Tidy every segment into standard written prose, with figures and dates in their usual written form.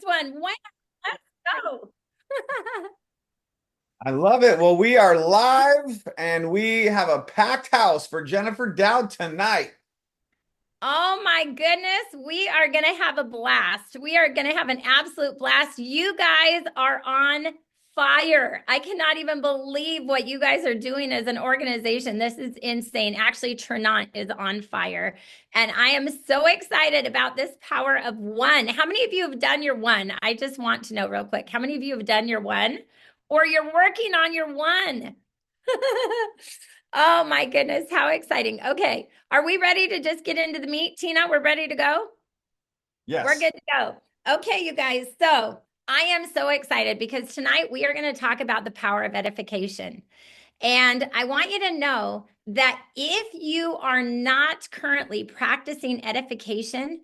one. Wow, let's go. I love it. Well, we are live and we have a packed house for Jennifer Dowd tonight. Oh my goodness, we are going to have a blast. We are going to have an absolute blast. You guys are on fire. I cannot even believe what you guys are doing as an organization. This is insane. Actually, Trinant is on fire. And I am so excited about this power of one. How many of you have done your one? I just want to know real quick. How many of you have done your one? Or you're working on your one? Oh my goodness, how exciting. Okay, are we ready to just get into the meat, Tina? We're ready to go? We're Yes. good to go. Okay, you guys. So I am so excited because tonight we are going to talk about the power of edification. And I want you to know that if you are not currently practicing edification,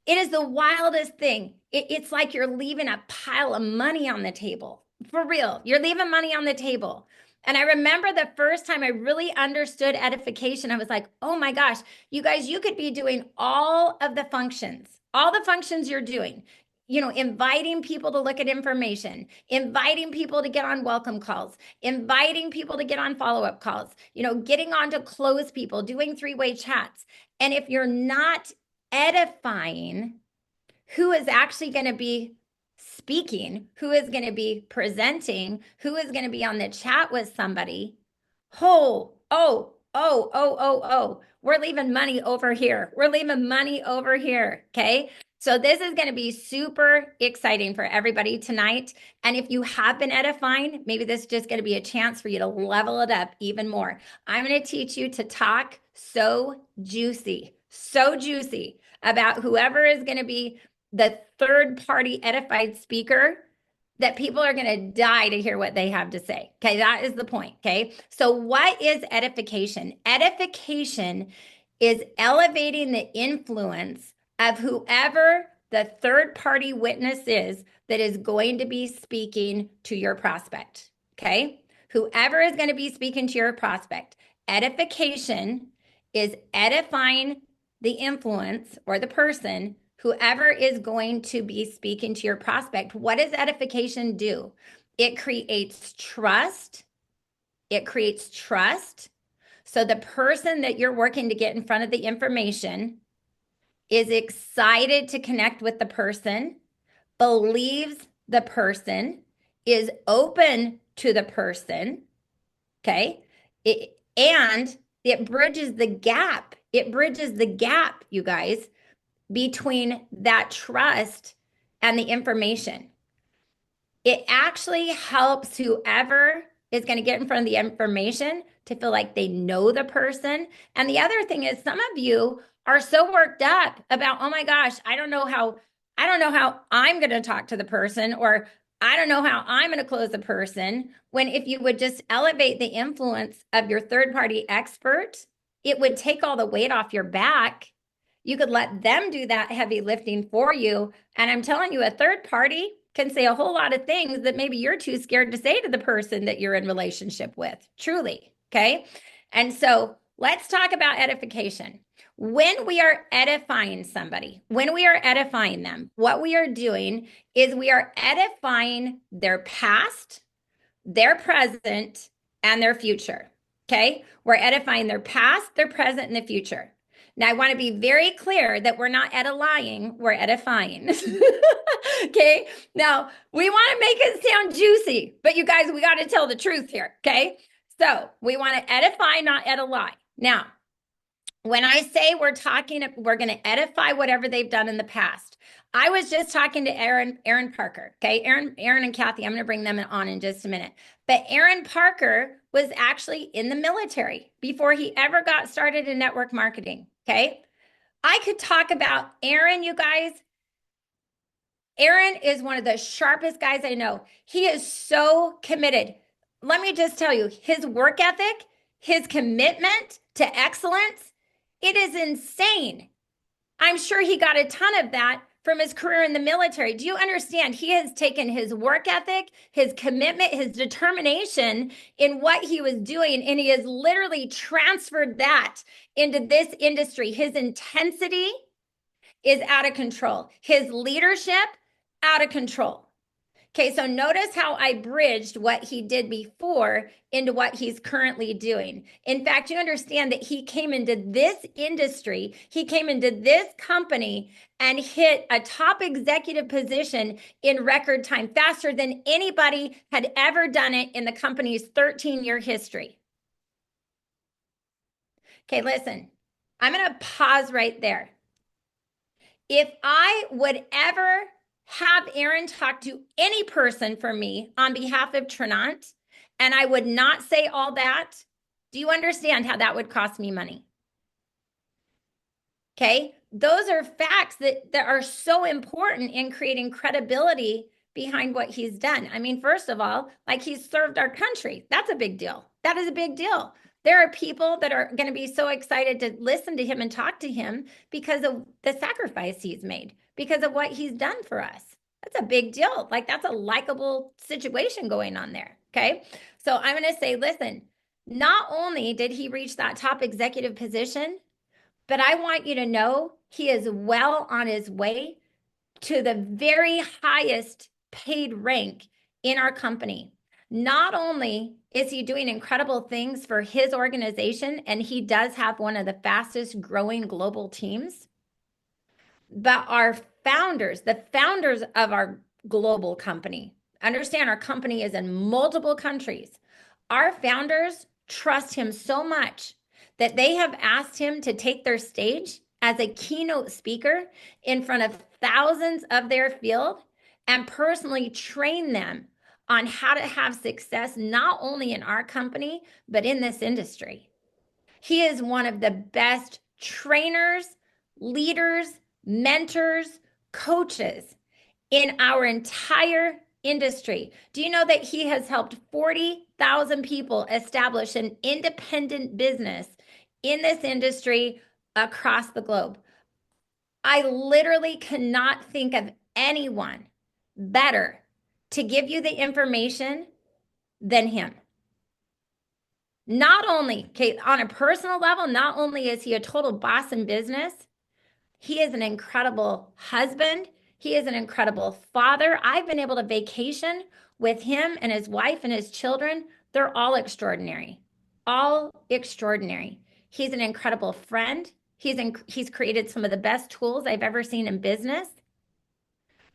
it is the wildest thing. It's like you're leaving a pile of money on the table. For real, you're leaving money on the table. And I remember the first time I really understood edification, I was like, oh my gosh, you guys, you could be doing all the functions you're doing, inviting people to look at information, inviting people to get on welcome calls, inviting people to get on follow up calls, getting on to close people, doing three-way chats. And if you're not edifying who is actually going to be speaking, who is going to be presenting, who is going to be on the chat with somebody. Oh, we're leaving money over here. We're leaving money over here. Okay. So this is going to be super exciting for everybody tonight. And if you have been edifying, maybe this is just going to be a chance for you to level it up even more. I'm going to teach you to talk so juicy about whoever is going to be the third party edified speaker that people are going to die to hear what they have to say. Okay, that is the point. Okay, so what is edification? Edification is elevating the influence of whoever the third party witness is that is going to be speaking to your prospect. Okay, whoever is going to be speaking to your prospect. Edification is edifying the influence or the person whoever is going to be speaking to your prospect. What does edification do? It creates trust. It creates trust. So the person that you're working to get in front of the information is excited to connect with the person, believes the person, is open to the person. Okay. And it bridges the gap. It bridges the gap, you guys, between that trust and the information. It actually helps whoever is going to get in front of the information to feel like they know the person. And the other thing is some of you are so worked up about, oh my gosh, I don't know how I'm going to talk to the person, or I don't know how I'm going to close the person. When if you would just elevate the influence of your third party expert, it would take all the weight off your back. You could let them do that heavy lifting for you. And I'm telling you, a third party can say a whole lot of things that maybe you're too scared to say to the person that you're in relationship with, truly. Okay. And so let's talk about edification. When we are edifying somebody, when we are edifying them, what we are doing is we are edifying their past, their present, and their future. Okay. We're edifying their past, their present, and the future. Now, I want to be very clear that we're not edifying, we're edifying. Okay. Now, we want to make it sound juicy, but you guys, we got to tell the truth here. Okay. So we want to edify, not edify. Now, when I say we're going to edify whatever they've done in the past. I was just talking to Aaron Parker. Okay. Aaron and Kathy, I'm going to bring them on in just a minute. But Aaron Parker was actually in the military before he ever got started in network marketing. Okay. I could talk about Aaron, you guys. Aaron is one of the sharpest guys I know. He is so committed. Let me just tell you, his work ethic, his commitment to excellence, it is insane. I'm sure he got a ton of that from his career in the military. Do you understand? He has taken his work ethic, his commitment, his determination in what he was doing, and he has literally transferred that into this industry. His intensity is out of control. His leadership out of control. Okay, so notice how I bridged what he did before into what he's currently doing. In fact, you understand that he came into this industry, he came into this company and hit a top executive position in record time, faster than anybody had ever done it in the company's 13-year history. Okay, listen, I'm going to pause right there. If I would ever have Aaron talk to any person for me on behalf of Trinant, and I would not say all that, do you understand how that would cost me money? Okay, those are facts that are so important in creating credibility behind what he's done. I mean, first of all, like he's served our country. That's a big deal. That is a big deal. There are people that are going to be so excited to listen to him and talk to him because of the sacrifice he's made, because of what he's done for us. That's a big deal. Like that's a likable situation going on there. Okay. So I'm going to say, listen, not only did he reach that top executive position, but I want you to know he is well on his way to the very highest paid rank in our company. Not only is he doing incredible things for his organization, and he does have one of the fastest growing global teams, but our founders, the founders of our global company, understand our company is in multiple countries. Our founders trust him so much that they have asked him to take their stage as a keynote speaker in front of thousands of their field and personally train them on how to have success, not only in our company, but in this industry. He is one of the best trainers, leaders, mentors, coaches in our entire industry. Do you know that he has helped 40,000 people establish an independent business in this industry across the globe? I literally cannot think of anyone better to give you the information than him. Not only, okay, on a personal level, not only is he a total boss in business, he is an incredible husband. He is an incredible father. I've been able to vacation with him and his wife and his children. They're all extraordinary, all extraordinary. He's an incredible friend. He's created some of the best tools I've ever seen in business.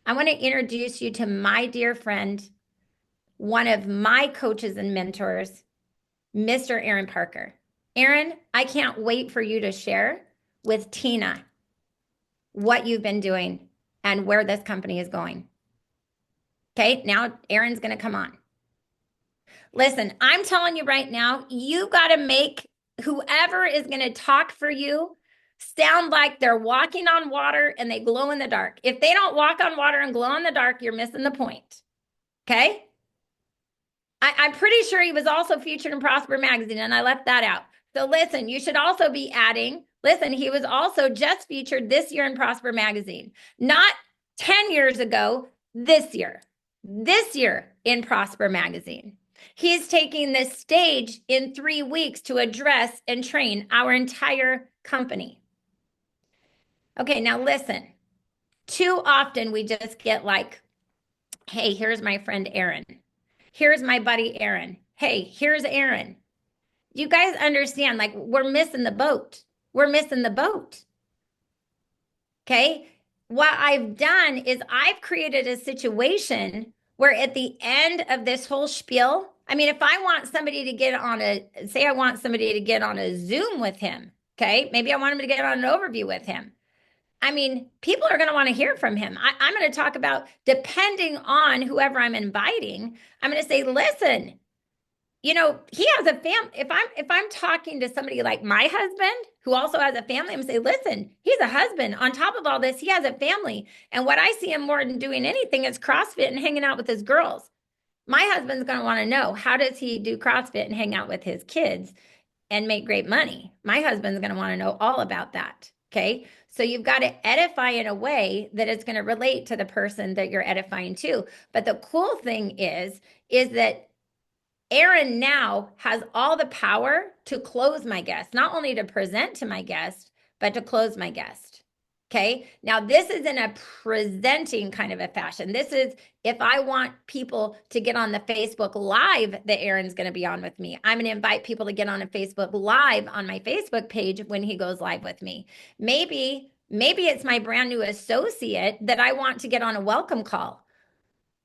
I want to introduce you to my dear friend, one of my coaches and mentors, Mr. Aaron Parker. Aaron, I can't wait for you to share with Tina what you've been doing and where this company is going. Okay, now Aaron's going to come on. Listen, I'm telling you right now, you got to make whoever is going to talk for you sound like they're walking on water and they glow in the dark. If they don't walk on water and glow in the dark, you're missing the point. Okay? I'm pretty sure he was also featured in Prosper Magazine, and I left that out. So listen, you should also be adding, listen, he was also just featured this year in Prosper Magazine, not 10 years ago, this year in Prosper Magazine. He's taking this stage in 3 weeks to address and train our entire company. Okay, now listen, too often we just get like, hey, here's my friend Aaron. Here's my buddy Aaron. Hey, here's Aaron. You guys understand, like, we're missing the boat. We're missing the boat. Okay? What I've done is I've created a situation where at the end of this whole spiel, I mean, if I want somebody to get on say I want somebody to get on a Zoom with him, okay? Maybe I want him to get on an overview with him. I mean, people are going to want to hear from him. I'm going to talk about, depending on whoever I'm inviting, I'm going to say, listen, you know, he has a family. If I'm talking to somebody like my husband, who also has a family, I'm going to say, listen, he's a husband. On top of all this, he has a family. And what I see him more than doing anything is CrossFit and hanging out with his girls. My husband's going to want to know, how does he do CrossFit and hang out with his kids and make great money? My husband's going to want to know all about that. Okay. So you've got to edify in a way that it's going to relate to the person that you're edifying to. But the cool thing is that Aaron now has all the power to close my guest, not only to present to my guest, but to close my guest. Okay. Now, this is in a presenting kind of a fashion. This is if I want people to get on the Facebook Live that Aaron's going to be on with me. I'm going to invite people to get on a Facebook Live on my Facebook page when he goes live with me. Maybe it's my brand new associate that I want to get on a welcome call.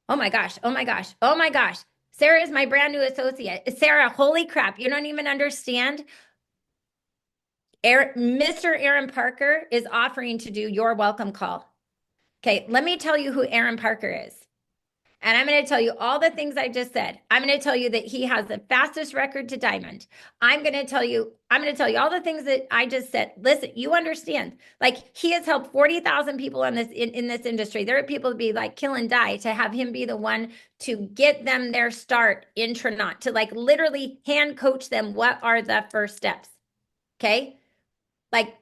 Oh my gosh. Oh my gosh. Oh my gosh. Sarah is my brand new associate. Sarah, holy crap. You don't even understand. Mr. Aaron Parker is offering to do your welcome call. Okay, let me tell you who Aaron Parker is. And I'm going to tell you all the things I just said. I'm going to tell you that he has the fastest record to diamond. I'm going to tell you all the things that I just said. Listen, you understand. Like he has helped 40,000 people in this industry. There are people to be like kill and die to have him be the one to get them their start in Trinot, to like literally hand coach them what are the first steps. Okay? Like,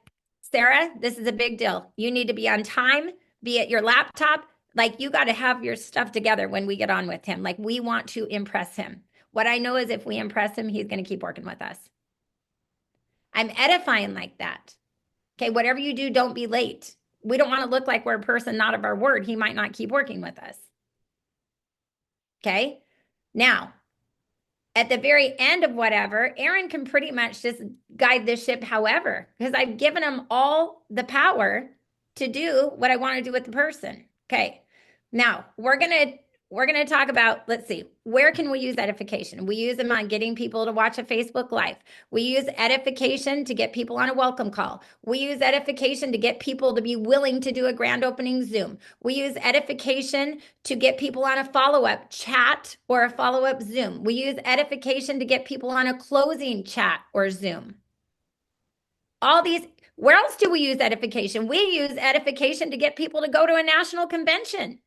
Sarah, this is a big deal. You need to be on time, be at your laptop. Like, you got to have your stuff together when we get on with him. Like, we want to impress him. What I know is if we impress him, he's going to keep working with us. I'm edifying like that. Okay, whatever you do, don't be late. We don't want to look like we're a person not of our word. He might not keep working with us. Okay, now, at the very end of whatever, Aaron can pretty much just guide this ship however, because I've given him all the power to do what I want to do with the person. Okay. Now we're gonna talk about, let's see, where can we use edification? We use them on getting people to watch a Facebook Live. We use edification to get people on a welcome call. We use edification to get people to be willing to do a grand opening Zoom. We use edification to get people on a follow-up chat or a follow-up Zoom. We use edification to get people on a closing chat or Zoom. All these, where else do we use edification? We use edification to get people to go to a national convention.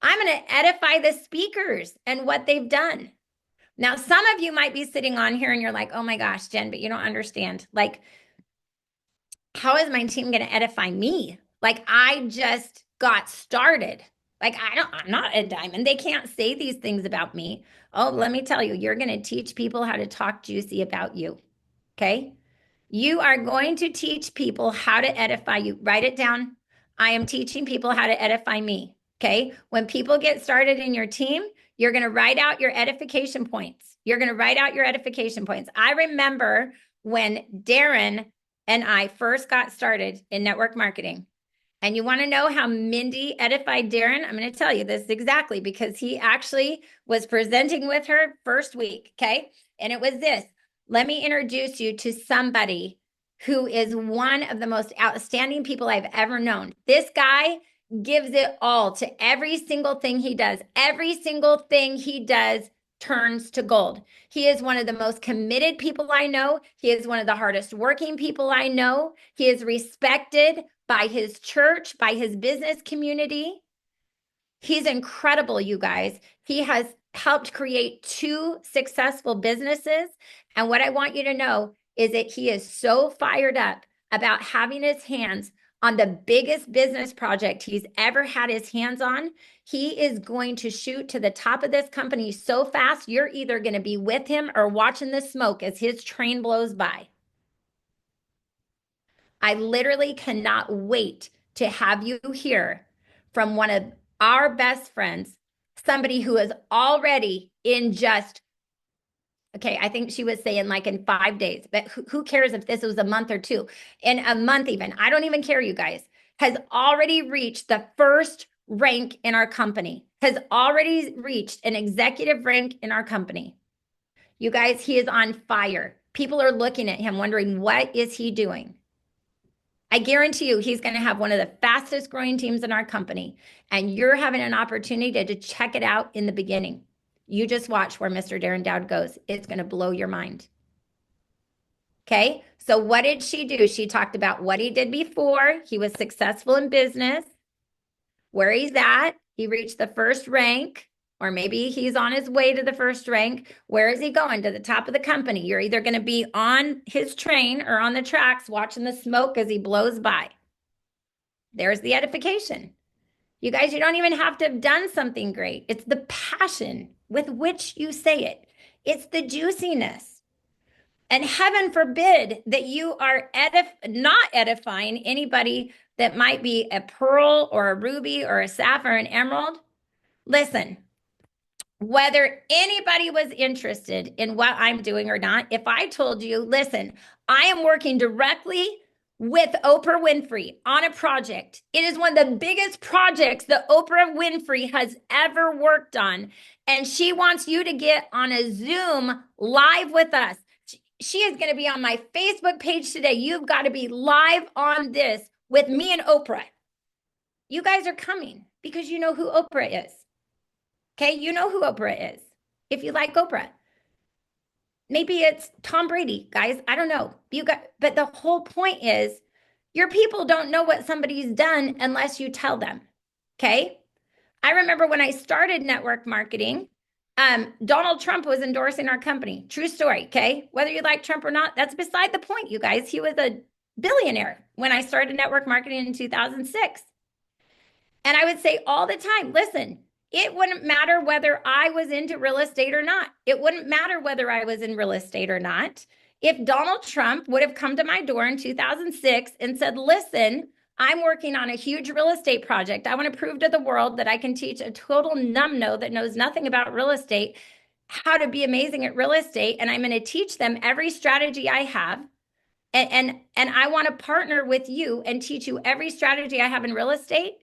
I'm going to edify the speakers and what they've done. Now, some of you might be sitting on here and you're like, oh my gosh, Jen, but you don't understand. Like, how is my team going to edify me? Like, I just got started. Like, I'm not a diamond. They can't say these things about me. Oh, let me tell you, you're going to teach people how to talk juicy about you. Okay. You are going to teach people how to edify you. Write it down. I am teaching people how to edify me. Okay. When people get started in your team, you're going to write out your edification points. You're going to write out your edification points. I remember when Darren and I first got started in network marketing. And you want to know how Mindy edified Darren? I'm going to tell you this exactly because he actually was presenting with her first week. Okay. And it was this. Let me introduce you to somebody who is one of the most outstanding people I've ever known. This guy gives it all to every single thing he does. Every single thing he does turns to gold. He is one of the most committed people I know. He is one of the hardest working people I know. He is respected by his church, by his business community. He's incredible, you guys. He has helped create 2 successful businesses. And what I want you to know is that he is so fired up about having his hands on the biggest business project he's ever had his hands on. He is going to shoot to the top of this company so fast, you're either going to be with him or watching the smoke as his train blows by. I literally cannot wait to have you hear from one of our best friends, somebody who is already in just, okay, I think she was saying like in 5 days, but who cares if this was a month or 2? In a month even, I don't even care, you guys, has already reached the first rank in our company, has already reached an executive rank in our company. You guys, he is on fire. People are looking at him wondering, what is he doing? I guarantee you he's going to have one of the fastest growing teams in our company, and you're having an opportunity to check it out in the beginning. You just watch where Mr. Darren Dowd goes. It's going to blow your mind. Okay, so what did she do? She talked about what he did before. He was successful in business, where he's at. He reached the first rank, or maybe he's on his way to the first rank. Where is he going? To the top of the company. You're either going to be on his train or on the tracks watching the smoke as he blows by. There's the edification. You guys, you don't even have to have done something great. It's the passion with which you say it. It's the juiciness. And heaven forbid that you are not edifying anybody that might be a pearl or a ruby or a sapphire, an emerald. Listen, whether anybody was interested in what I'm doing or not, if I told you, listen, I am working directly with Oprah Winfrey on a project. It is one of the biggest projects that Oprah Winfrey has ever worked on. And she wants you to get on a Zoom live with us. She is going to be on my Facebook page today. You've got to be live on this with me and Oprah. You guys are coming because you know who Oprah is. Okay, you know who Oprah is. If you like Oprah, maybe it's Tom Brady, guys. I don't know. But the whole point is your people don't know what somebody's done unless you tell them. Okay. I remember when I started network marketing, Donald Trump was endorsing our company. True story. Okay. Whether you like Trump or not, that's beside the point, you guys. He was a billionaire when I started network marketing in 2006. And I would say all the time, listen, it wouldn't matter whether I was into real estate or not. It wouldn't matter whether I was in real estate or not. If Donald Trump would have come to my door in 2006 and said, listen, I'm working on a huge real estate project. I want to prove to the world that I can teach a total numbno that knows nothing about real estate how to be amazing at real estate. And I'm going to teach them every strategy I have. And I want to partner with you and teach you every strategy I have in real estate.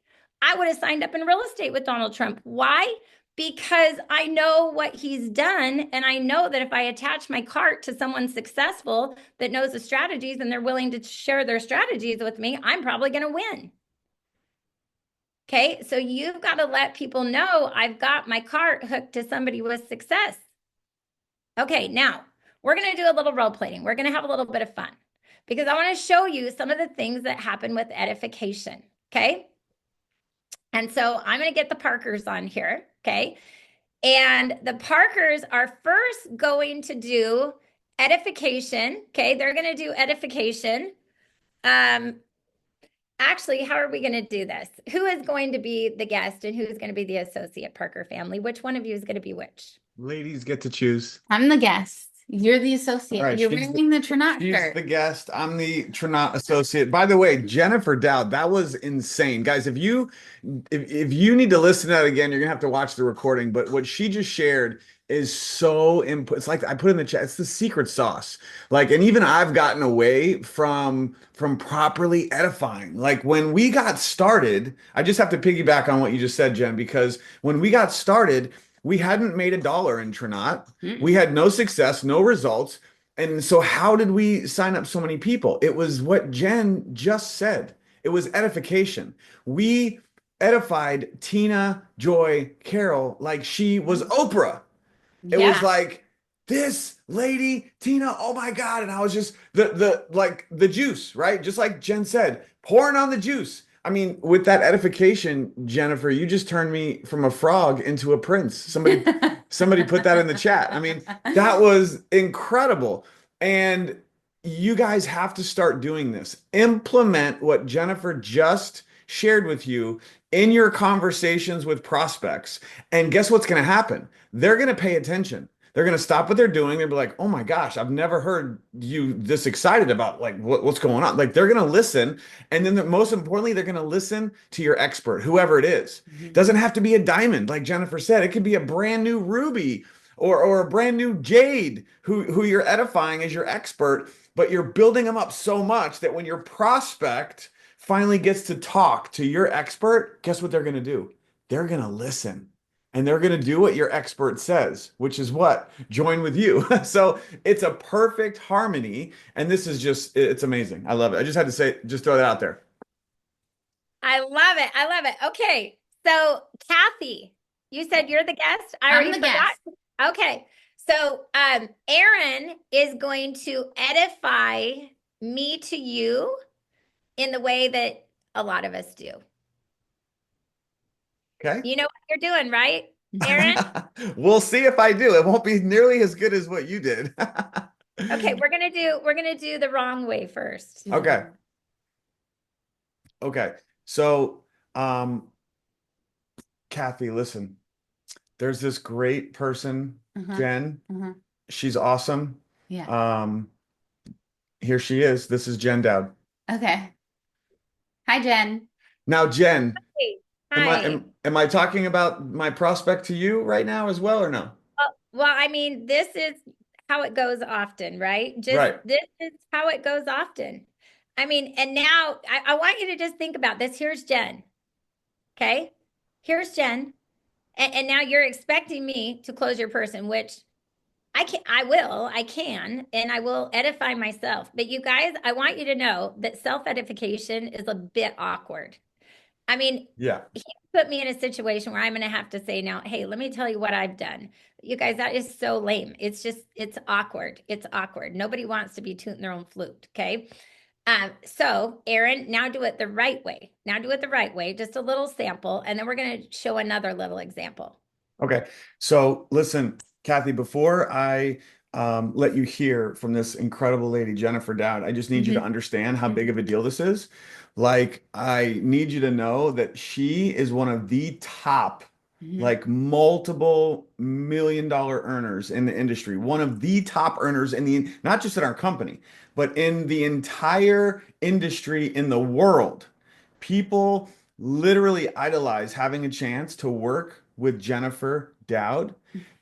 I would have signed up in real estate with Donald Trump. Why? Because I know what he's done. And I know that if I attach my cart to someone successful that knows the strategies and they're willing to share their strategies with me, I'm probably going to win. Okay. So you've got to let people know I've got my cart hooked to somebody with success. Okay. Now we're going to do a little role playing. We're going to have a little bit of fun because I want to show you some of the things that happen with edification. Okay. And so I'm going to get the Parkers on here, okay? And the Parkers are first going to do edification, okay? They're going to do edification. Actually, how are we going to do this? Who is going to be the guest and who's going to be the associate Parker family? Which one of you is going to be which? Ladies get to choose. I'm the guest. You're the associate. All right, You're she's wearing the Trinot She's shirt. the guest. I'm the Trinot associate. By the way, Jennifer Dowd, that was insane. Guys, if you need to listen to that again, you're gonna have to watch the recording. But what she just shared is so input. It's like I put in the chat, it's the secret sauce. Like, and even I've gotten away from properly edifying. Like when we got started, I just have to piggyback on what you just said, Jen, because when we got started, we hadn't made $1 in Trinot. We had no success, no results. And so how did we sign up so many people? It was what Jen just said. It was edification. We edified Tina, Joy, Carol like she was Oprah. It was like, this lady, Tina, oh my God. And I was just the juice, right? Just like Jen said, pouring on the juice. I mean, with that edification, Jennifer, you just turned me from a frog into a prince. Somebody put that in the chat. I mean, that was incredible. And you guys have to start doing this. Implement what Jennifer just shared with you in your conversations with prospects. And guess what's going to happen? They're going to pay attention. They're going to stop what they're doing. They'll be like, oh my gosh, I've never heard you this excited about like what's going on. Like they're going to listen. And then most importantly, they're going to listen to your expert, whoever it is. Doesn't have to be a diamond. Like Jennifer said, it could be a brand new ruby or a brand new jade who you're edifying as your expert, but you're building them up so much that when your prospect finally gets to talk to your expert, guess what they're going to do? They're going to listen. And they're going to do what your expert says, which is what? Join with you. So it's a perfect harmony. And this is just, it's amazing. I love it. I just had to say, just throw that out there. I love it. I love it. Okay. So Kathy, you said you're the guest. I already forgot. Okay. So Aaron is going to edify me to you in the way that a lot of us do. Okay. You know what you're doing, right, Aaron? We'll see if I do. It won't be nearly as good as what you did. Okay, we're gonna do the wrong way first. Okay. Okay. So, Kathy, listen. There's this great person, Jen. She's awesome. Yeah. Here she is. This is Jen Dowd. Okay. Hi, Jen. Now, Jen, Hey. am I Hi. am I talking about my prospect to you right now as well or no? Well, I mean, this is how it goes often, right? Just Right. this is how it goes often. I mean, and now I want you to just think about this. Here's Jen. Okay. Here's Jen. And now you're expecting me to close your person, which I can, and I will edify myself. But you guys, I want you to know that self-edification is a bit awkward. I mean, Yeah. he put me in a situation where I'm going to have to say now, hey, let me tell you what I've done. You guys, that is so lame. It's just, it's awkward. It's awkward. Nobody wants to be tooting their own flute. Okay. So Aaron, now do it the right way. Now do it the right way. Just a little sample. And then we're going to show another little example. Okay. So listen, Kathy, before I let you hear from this incredible lady, Jennifer Dowd, I just need you to Mhm. understand how big of a deal this is. Like, I need you to know that she is one of the top, Mhm. like, multiple million-dollar earners in the industry, one of the top earners in the, not just in our company, but in the entire industry in the world. People literally idolize having a chance to work with Jennifer Dowd.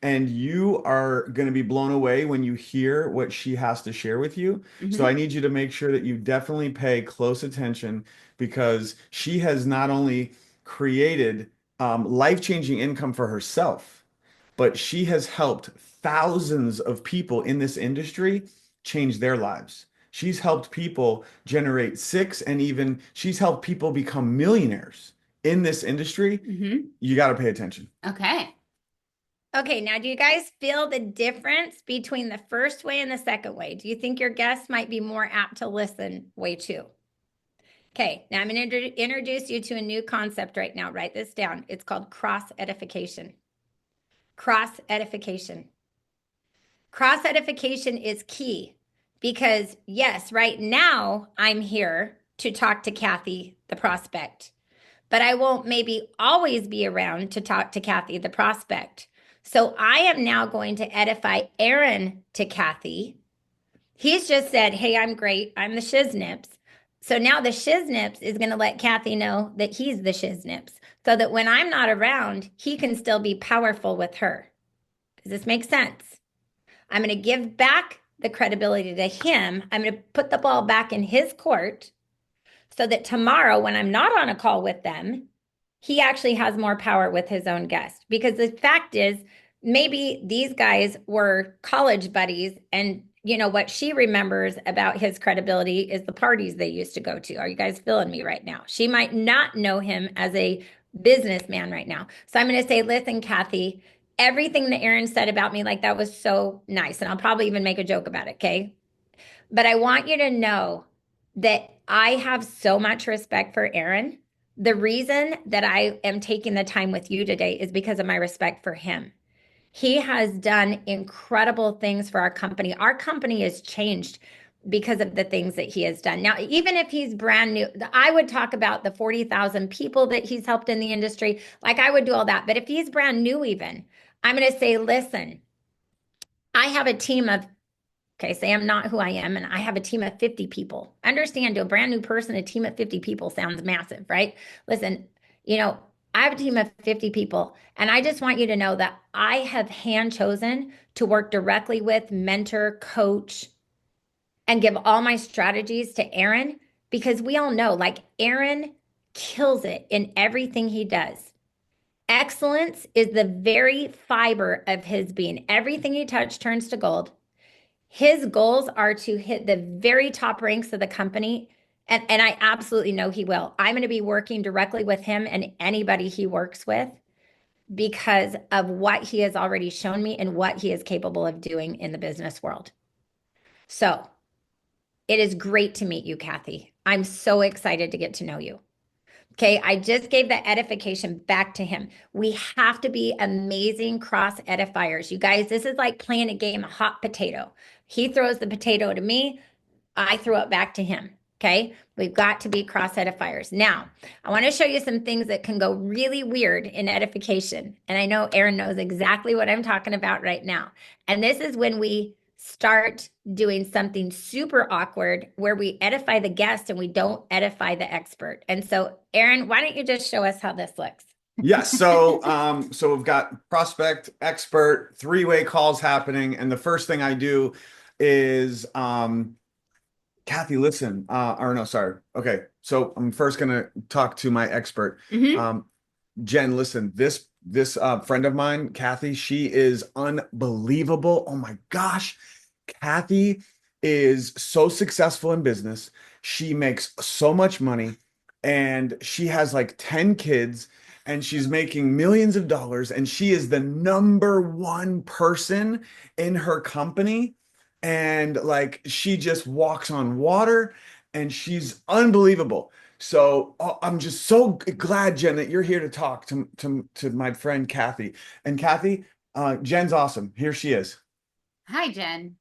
And you are going to be blown away when you hear what she has to share with you. So I Mhm. need you to make sure that you definitely pay close attention because she has not only created life-changing income for herself, but she has helped thousands of people in this industry change their lives. She's helped people generate six and even she's helped people become millionaires in this industry. Mhm. You got to pay attention. Okay. Okay, now do you guys feel the difference between the first way and the second way? Do you think your guests might be more apt to listen way two? Okay, now I'm going to introduce you to a new concept right now. Write this down. It's called cross edification. Cross edification. Cross edification is key because, yes, right now I'm here to talk to Kathy, the prospect, but I won't maybe always be around to talk to Kathy, the prospect. So I am now going to edify Aaron to Kathy. He's just said, hey, I'm great. I'm the shiznips. So now the shiznips is going to let Kathy know that he's the shiznips so that when I'm not around, he can still be powerful with her. Does this make sense? I'm going to give back the credibility to him. I'm going to put the ball back in his court so that tomorrow, when I'm not on a call with them, he actually has more power with his own guest. Because the fact is, maybe these guys were college buddies, and you know what she remembers about his credibility is the parties they used to go to. Are you guys feeling me right now? She might not know him as a businessman right now. So I'm going to say, listen, Kathy, everything that Aaron said about me, like that was so nice. And I'll probably even make a joke about it. Okay. But I want you to know that I have so much respect for Aaron. The reason that I am taking the time with you today is because of my respect for him. He has done incredible things for our company. Our company has changed because of the things that he has done. Now, even if he's brand new, I would talk about the 40,000 people that he's helped in the industry. Like I would do all that. But if he's brand new, even, I'm going to say, listen, I have a team of okay, say I'm not who I am, and I have a team of 50 people. Understand to a brand new person, a team of 50 people sounds massive, right? Listen, you know, I have a team of 50 people, and I just want you to know that I have hand chosen to work directly with, mentor, coach, and give all my strategies to Aaron because we all know like Aaron kills it in everything he does. Excellence is the very fiber of his being. Everything he touched turns to gold. His goals are to hit the very top ranks of the company. And I absolutely know he will. I'm going to be working directly with him and anybody he works with because of what he has already shown me and what he is capable of doing in the business world. So it is great to meet you, Kathy. I'm so excited to get to know you. Okay, I just gave that edification back to him. We have to be amazing cross edifiers. You guys, this is like playing a game of hot potato. He throws the potato to me, I throw it back to him. Okay, we've got to be cross edifiers. Now, I want to show you some things that can go really weird in edification. And I know Aaron knows exactly what I'm talking about right now. And this is when we start doing something super awkward where we edify the guest and we don't edify the expert. And so, Aaron, why don't you just show us how this looks? Yeah, so we've got prospect, expert, three-way calls happening, and the first thing I do is Kathy, listen, or no, sorry. Okay, so I'm first gonna talk to my expert. Jen, listen, this friend of mine, Kathy, she is unbelievable. Oh my gosh. Kathy is so successful in business. She makes so much money and she has like 10 kids and she's making millions of dollars and she is the number one person in her company. And like she just walks on water and she's unbelievable. So I'm just so glad, Jen, that you're here to talk to my friend Kathy. And Kathy, Jen's awesome. Here she is. Hi, Jen.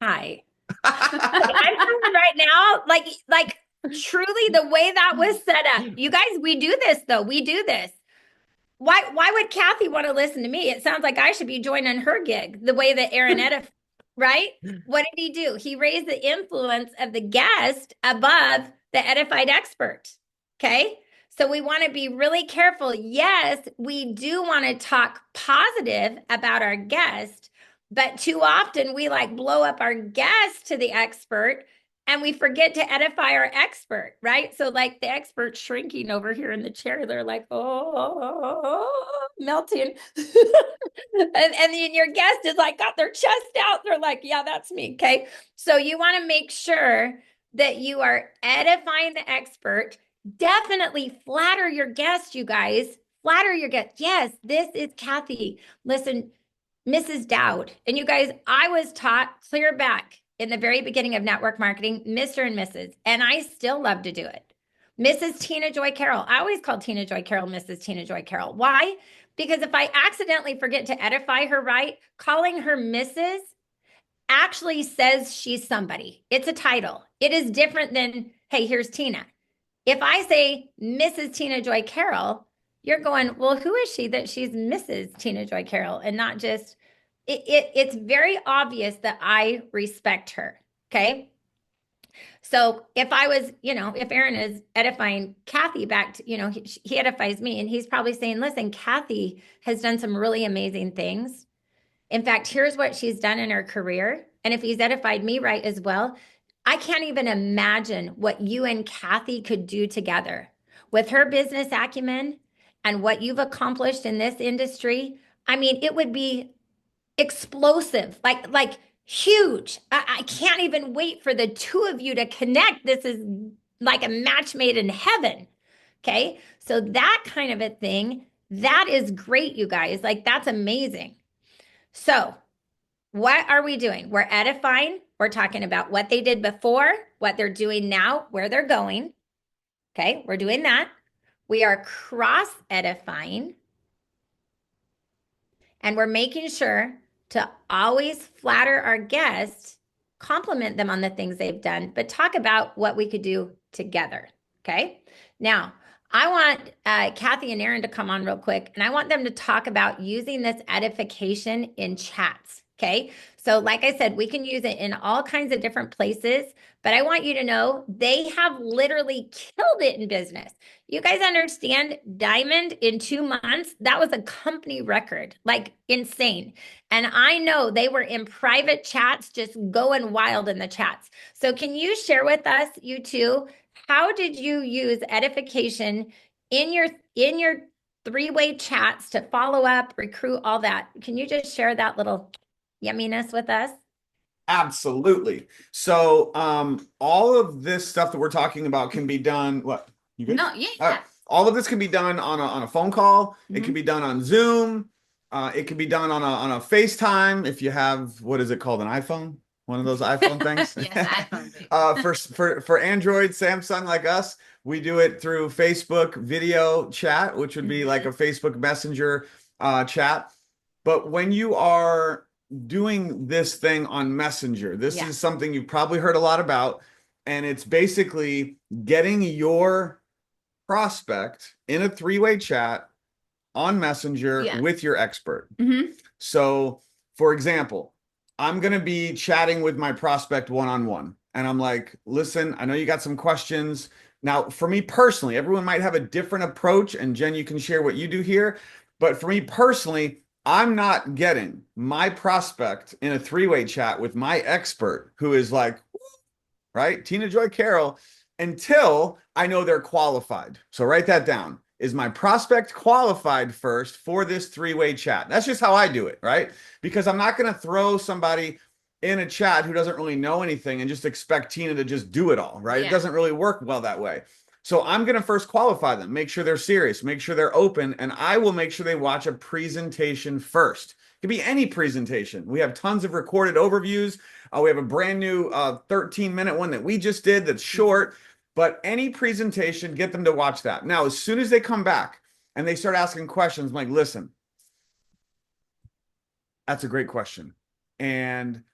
Hi. I'm feeling right now, like truly the way that was set up. You guys, we do this though. We do this. Why would Kathy want to listen to me? It sounds like I should be joining her gig the way that Aaron edified, right? What did he do? He raised the influence of the guest above the edified expert. Okay. So we want to be really careful. Yes, we do want to talk positive about our guest, but too often we like blow up our guest to the expert and we forget to edify our expert, right? So like the expert shrinking over here in the chair, they're like, oh, melting. and then your guest is like, got their chest out. They're like, yeah, that's me. Okay. So you want to make sure that you are edifying the expert. Definitely flatter your guest, you guys. Flatter your guest. Yes, this is Kathy. Listen, Mrs. Dowd. And you guys, I was taught clear back in the very beginning of network marketing, Mr. and Mrs. And I still love to do it. Mrs. Tina Joy Carroll. I always call Tina Joy Carroll Mrs. Tina Joy Carroll. Why? Because if I accidentally forget to edify her right, calling her Mrs. actually says she's somebody. It's a title. It is different than, hey, here's Tina. If I say Mrs. Tina Joy Carroll, you're going, well, who is she that she's Mrs. Tina Joy Carroll and not just, it's very obvious that I respect her. Okay. So if I was, if Aaron is edifying Kathy back to, he edifies me and he's probably saying, listen, Kathy has done some really amazing things. In fact, here's what she's done in her career. And if he's edified me right as well, I can't even imagine what you and Kathy could do together with her business acumen and what you've accomplished in this industry. I mean, it would be explosive, like huge. I can't even wait for the two of you to connect. This is like a match made in heaven. Okay. So that kind of a thing, that is great, you guys. Like, that's amazing. So what are we doing? We're edifying. We're talking about what they did before, what they're doing now, where they're going. Okay, we're doing that. We are cross edifying. And we're making sure to always flatter our guests, compliment them on the things they've done, but talk about what we could do together. Okay. Now, I want Kathy and Aaron to come on real quick, and I want them to talk about using this edification in chats. Okay. So like I said, we can use it in all kinds of different places, but I want you to know they have literally killed it in business. You guys understand Diamond in 2 months? That was a company record, like insane. And I know they were in private chats, just going wild in the chats. So can you share with us, you two, how did you use edification in your three-way chats to follow up, recruit, all that? Can you just share that little yumminess with us? Absolutely. So all of this stuff that we're talking about can be done. What? You good? No, yeah. All of this can be done on a phone call. It can be done on Zoom. It can be done on a FaceTime if you have, what is it called, an iPhone? One of those iPhone things. Yes, iPhone. For Android, Samsung like us, we do it through Facebook video chat, which would be like a Facebook Messenger chat. But when you are doing this thing on Messenger, this is something you've probably heard a lot about, and it's basically getting your prospect in a three-way chat on Messenger with your expert. So, for example, I'm going to be chatting with my prospect one-on-one. And I'm like, listen, I know you got some questions. Now, for me personally, everyone might have a different approach. And Jen, you can share what you do here. But for me personally, I'm not getting my prospect in a three-way chat with my expert who is like, right, Tina Joy Carroll, until I know they're qualified. So write that down. Is my prospect qualified first for this three-way chat? That's just how I do it, right? Because I'm not going to throw somebody in a chat who doesn't really know anything and just expect Tina to just do it all, right? Yeah. It doesn't really work well that way. So I'm going to first qualify them, make sure they're serious, make sure they're open, and I will make sure they watch a presentation first. It could be any presentation. We have tons of recorded overviews. We have a brand new 13-minute one that we just did that's short. But any presentation, get them to watch that. Now, as soon as they come back and they start asking questions, I'm like, listen, that's a great question. And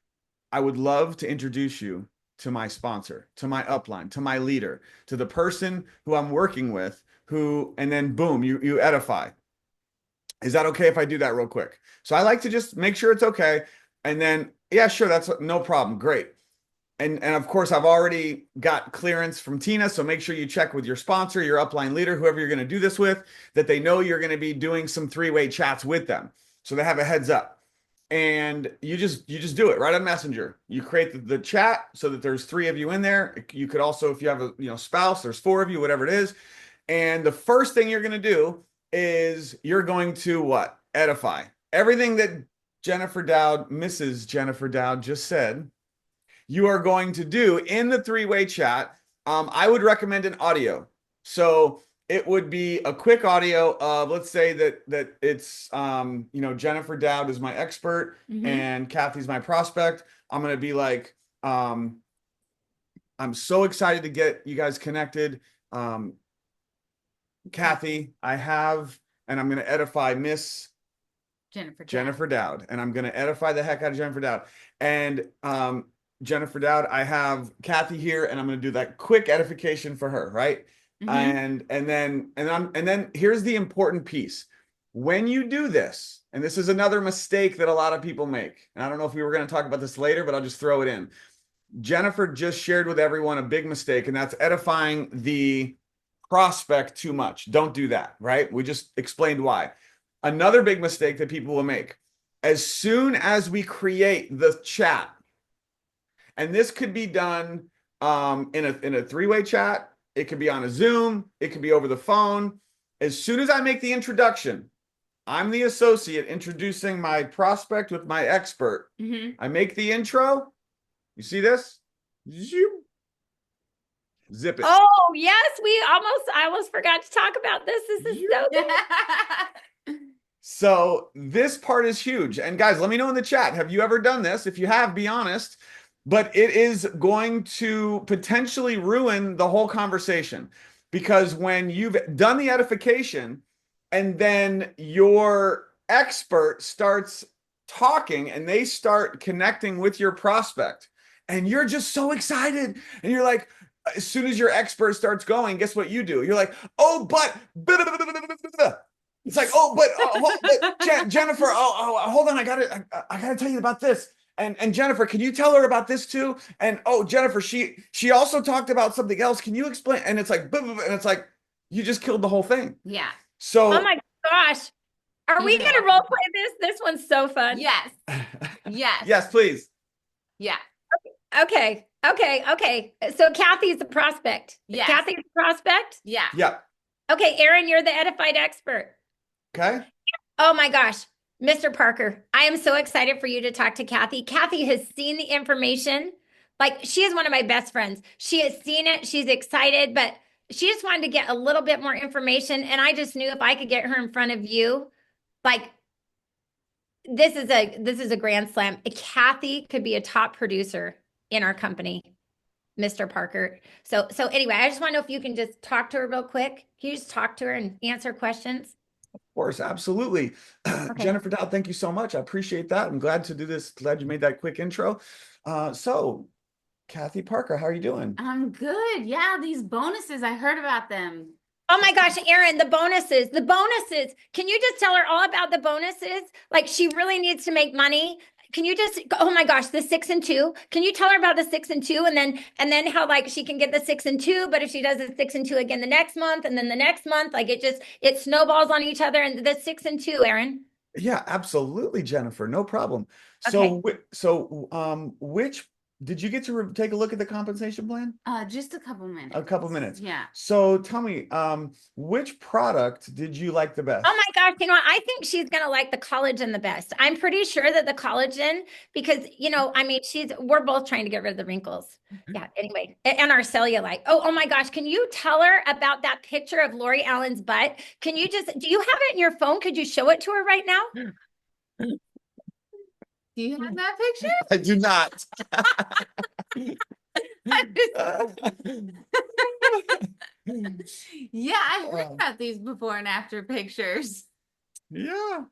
I would love to introduce you to my sponsor, to my upline, to my leader, to the person who I'm working with, and then boom, you edify. Is that okay if I do that real quick? So I like to just make sure it's okay. And then, yeah, sure, that's no problem. Great. And of course, I've already got clearance from Tina, so make sure you check with your sponsor, your upline leader, whoever you're going to do this with, that they know you're going to be doing some three-way chats with them, so they have a heads up. And you just do it right on Messenger. You create the chat so that there's 3 of you in there. You could also, if you have a spouse, there's 4 of you, whatever it is. And the first thing you're going to do is you're going to what? Edify. Everything that Mrs. Jennifer Dowd just said, you are going to do in the three-way chat. I would recommend an audio. So it would be a quick audio of, let's say that it's, Jennifer Dowd is my expert and Kathy's my prospect. I'm going to be like, I'm so excited to get you guys connected. Kathy, and I'm going to edify Miss Jennifer Dowd, and I'm going to edify the heck out of Jennifer Dowd. And, Jennifer Dowd, I have Kathy here, and I'm going to do that quick edification for her, right? And then here's the important piece. When you do this, and this is another mistake that a lot of people make, and I don't know if we were going to talk about this later, but I'll just throw it in. Jennifer just shared with everyone a big mistake, and that's edifying the prospect too much. Don't do that, right? We just explained why. Another big mistake that people will make, as soon as we create the chat, and this could be done in a three-way chat. It could be on a Zoom. It could be over the phone. As soon as I make the introduction, I'm the associate introducing my prospect with my expert. I make the intro. You see this? Zip it. Oh, yes. I almost forgot to talk about this. This is so good. So this part is huge. And guys, let me know in the chat. Have you ever done this? If you have, be honest. But it is going to potentially ruin the whole conversation, because when you've done the edification and then your expert starts talking and they start connecting with your prospect and you're just so excited and you're like, as soon as your expert starts going, guess what you do? You're like, oh, but it's like, but Jennifer, hold on, I gotta tell you about this. And Jennifer, can you tell her about this too? And oh, Jennifer, she also talked about something else. Can you explain? And it's like, and it's like, you just killed the whole thing. Yeah. So, oh my gosh, are we gonna role play this? This one's so fun. Yes. Yes. Yes, please. Yeah. Okay. So Kathy's the prospect. Yes. Kathy's the prospect. Yeah. Yeah. Okay, Aaron, you're the edified expert. Okay. Oh my gosh. Mr. Parker, I am so excited for you to talk to Kathy. Kathy has seen the information. Like, she is one of my best friends. She has seen it. She's excited, but she just wanted to get a little bit more information. And I just knew if I could get her in front of you, like, this is a grand slam. Kathy could be a top producer in our company, Mr. Parker. So anyway, I just want to know if you can just talk to her real quick. Can you just talk to her and answer questions? Of course, absolutely. Okay. Jennifer Dowd, thank you so much. I appreciate that. I'm glad to do this. Glad you made that quick intro. So, Kathy Parker, how are you doing? I'm good. Yeah, these bonuses, I heard about them. Oh my gosh, Aaron, the bonuses. Can you just tell her all about the bonuses? Like, she really needs to make money. can you just, oh my gosh, the 6 and 2. Can you tell her about the 6 and 2? And then how like she can get the 6 and 2, but if she does the 6 and 2 again the next month, and then the next month, like it snowballs on each other. And the 6 and 2, Aaron. Yeah, absolutely, Jennifer. No problem. Okay. Which did you get to take a look at the compensation plan? Just a couple minutes. A couple minutes. Yeah. So tell me, which product did you like the best? Oh my gosh, you know what? I think she's gonna like the collagen the best. I'm pretty sure that the collagen, because I mean, we're both trying to get rid of the wrinkles. Yeah, anyway, and our cellulite. Oh my gosh, can you tell her about that picture of Lori Allen's butt? Do you have it in your phone? Could you show it to her right now? Do you have that picture? I do not. Yeah, I heard about these before and after pictures. Yeah.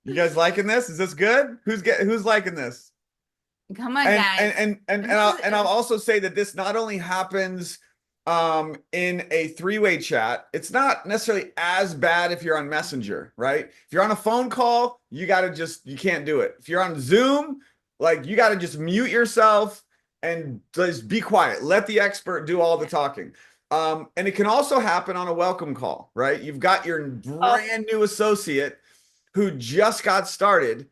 You guys liking this? Is this good? Who's liking this? Come on, guys. And I'll also say that this not only happens in a three-way chat. It's not necessarily as bad if you're on Messenger, right? If you're on a phone call, you can't do it. If you're on Zoom, like you got to just mute yourself and just be quiet. Let the expert do all the talking. And it can also happen on a welcome call, right? You've got your brand new associate who just got started,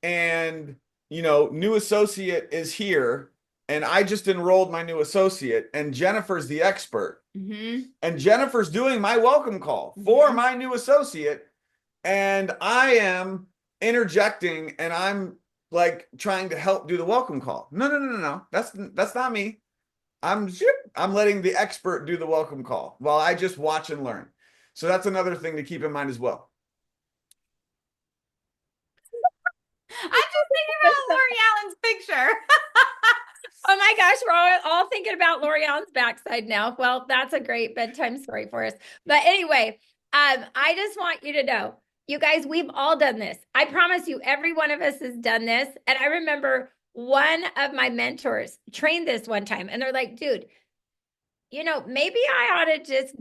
and new associate is here, and I just enrolled my new associate, and Jennifer's the expert. And Jennifer's doing my welcome call for my new associate, and I am interjecting, and I'm like trying to help do the welcome call. No. That's not me. I'm letting the expert do the welcome call while I just watch and learn. So that's another thing to keep in mind as well. I'm just thinking about Lori Allen's picture. Oh my gosh, we're all thinking about Lori Allen's backside now. Well, that's a great bedtime story for us. But anyway, I just want you to know, you guys, we've all done this. I promise you, every one of us has done this. And I remember one of my mentors trained this one time, and they're like, dude, maybe I ought to just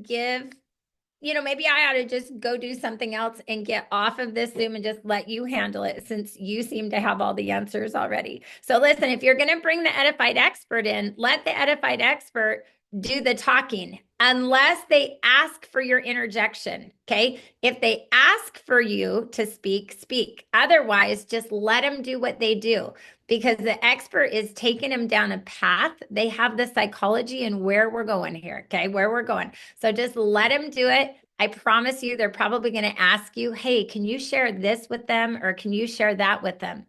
maybe I ought to just go do something else and get off of this Zoom and just let you handle it, since you seem to have all the answers already. So listen, if you're going to bring the edified expert in, let the edified expert do the talking, unless they ask for your interjection. Okay. If they ask for you to speak, speak. Otherwise, just let them do what they do, because the expert is taking them down a path. They have the psychology and where we're going here. Okay. Where we're going. So just let them do it. I promise you, they're probably going to ask you, hey, can you share this with them? Or can you share that with them?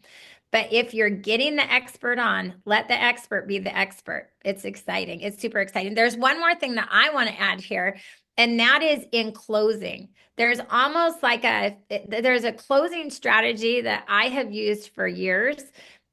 But if you're getting the expert on, let the expert be the expert. It's exciting. It's super exciting. There's one more thing that I want to add here, and that is in closing. There's almost like there's a closing strategy that I have used for years,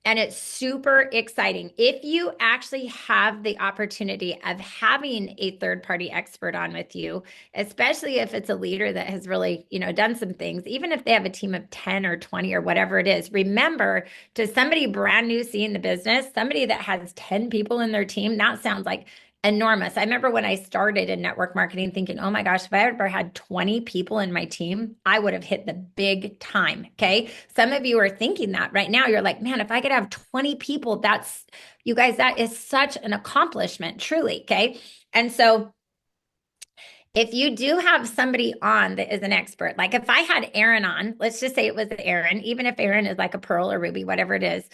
and it's super exciting. If you actually have the opportunity of having a third-party expert on with you, especially if it's a leader that has really, done some things, even if they have a team of 10 or 20 or whatever it is, remember, to somebody brand new seeing the business, somebody that has 10 people in their team, that sounds like enormous. I remember when I started in network marketing thinking, oh my gosh, if I ever had 20 people in my team, I would have hit the big time. Okay. Some of you are thinking that right now. You're like, man, if I could have 20 people, you guys, that is such an accomplishment, truly. Okay. And so if you do have somebody on that is an expert, like if I had Aaron on, let's just say it was Aaron, even if Aaron is like a Pearl or Ruby, whatever it is,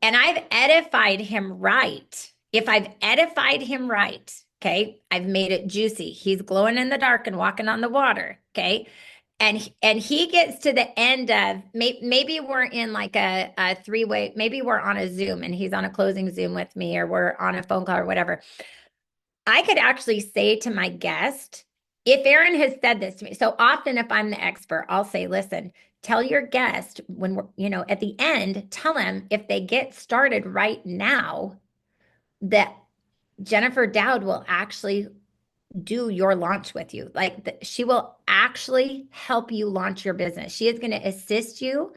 and I've edified him right. If I've edified him right, okay, I've made it juicy. He's glowing in the dark and walking on the water, okay? And he gets to the end of, maybe we're in like a three-way, maybe we're on a Zoom and he's on a closing Zoom with me, or we're on a phone call or whatever. I could actually say to my guest, if Aaron has said this to me, so often if I'm the expert, I'll say, listen, tell your guest when we're, at the end, tell them if they get started right now, that Jennifer Dowd will actually do your launch with you. Like she will actually help you launch your business. She is going to assist you